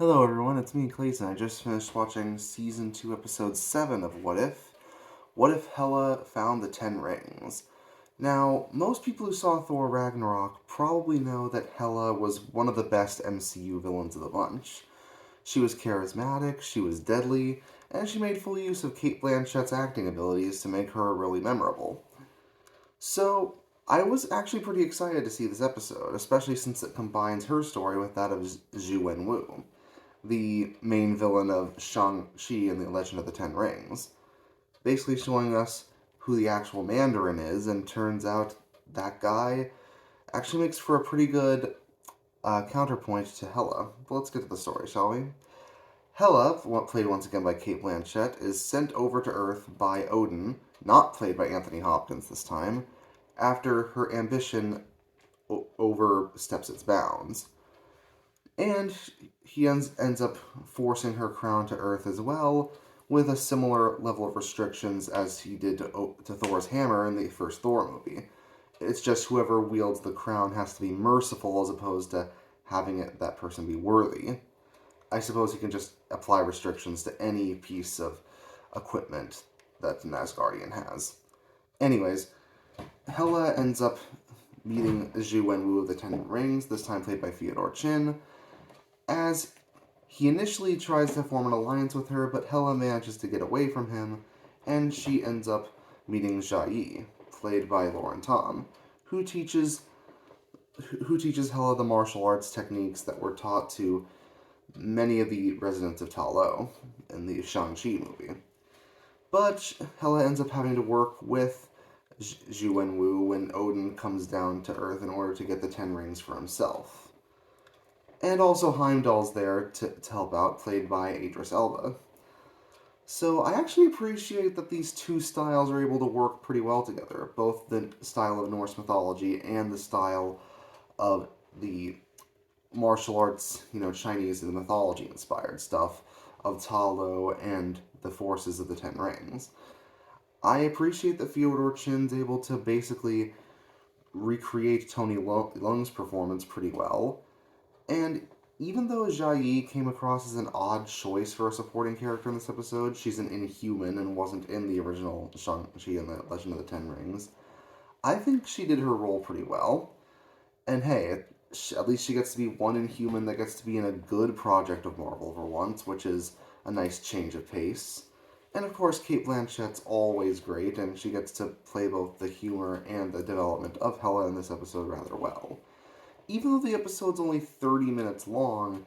Hello everyone, it's me, Clayton. I just finished watching Season 2, Episode 7 of What If? What if Hela found the Ten Rings? Now, most people who saw Thor Ragnarok probably know that Hela was one of the best MCU villains of the bunch. She was charismatic, she was deadly, and she made full use of Cate Blanchett's acting abilities to make her really memorable. So, I was actually pretty excited to see this episode, especially since it combines her story with that of Zhu Wenwu, the main villain of Shang-Chi and the Legend of the Ten Rings, basically showing us who the actual Mandarin is, and turns out that guy actually makes for a pretty good counterpoint to Hela. But let's get to the story, shall we? Hela, played once again by Cate Blanchett, is sent over to Earth by Odin, not played by Anthony Hopkins this time, after her ambition oversteps its bounds. And he ends up forcing her crown to Earth as well, with a similar level of restrictions as he did to Thor's hammer in the first Thor movie. It's just whoever wields the crown has to be merciful as opposed to having that person be worthy. I suppose he can just apply restrictions to any piece of equipment that an Asgardian has. Anyways, Hela ends up meeting Zhu Wenwu of the Ten Rings, this time played by Fyodor Chin, as he initially tries to form an alliance with her, but Hela manages to get away from him, and she ends up meeting Jia Yi, played by Lauren Tom, who teaches Hela the martial arts techniques that were taught to many of the residents of Ta Lo in the Shang-Chi movie. But Hela ends up having to work with Zhu Wenwu when Odin comes down to Earth in order to get the Ten Rings for himself. And also Heimdall's there to help out, played by Idris Elba. So I actually appreciate that these two styles are able to work pretty well together, both the style of Norse mythology and the style of the martial arts, Chinese and mythology-inspired stuff of Ta Lo and the forces of the Ten Rings. I appreciate that Fyodor Chin's able to basically recreate Tony Leung's performance pretty well, and even though Jia Yi came across as an odd choice for a supporting character in this episode, she's an inhuman and wasn't in the original Shang-Chi and the Legend of the Ten Rings, I think she did her role pretty well. And hey, at least she gets to be one inhuman that gets to be in a good project of Marvel for once, which is a nice change of pace. And of course, Cate Blanchett's always great, and she gets to play both the humor and the development of Hela in this episode rather well. Even though the episode's only 30 minutes long,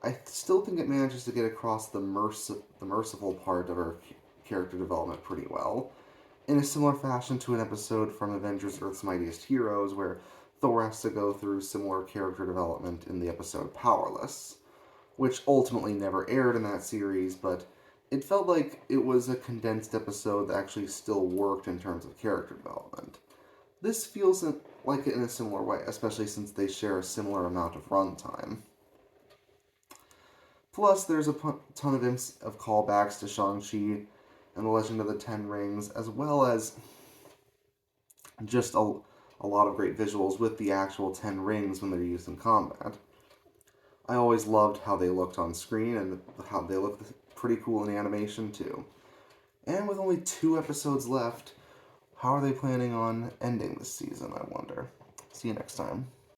I still think it manages to get across the merciful part of her character development pretty well, in a similar fashion to an episode from Avengers Earth's Mightiest Heroes, where Thor has to go through similar character development in the episode Powerless, which ultimately never aired in that series, but it felt like it was a condensed episode that actually still worked in terms of character development. This feels like it in a similar way, especially since they share a similar amount of runtime. Plus, there's a ton of callbacks to Shang-Chi and the Legend of the Ten Rings, as well as just a lot of great visuals with the actual Ten Rings when they're used in combat. I always loved how they looked on screen, and how they looked pretty cool in animation too. And with only 2 episodes left, how are they planning on ending this season, I wonder? See you next time.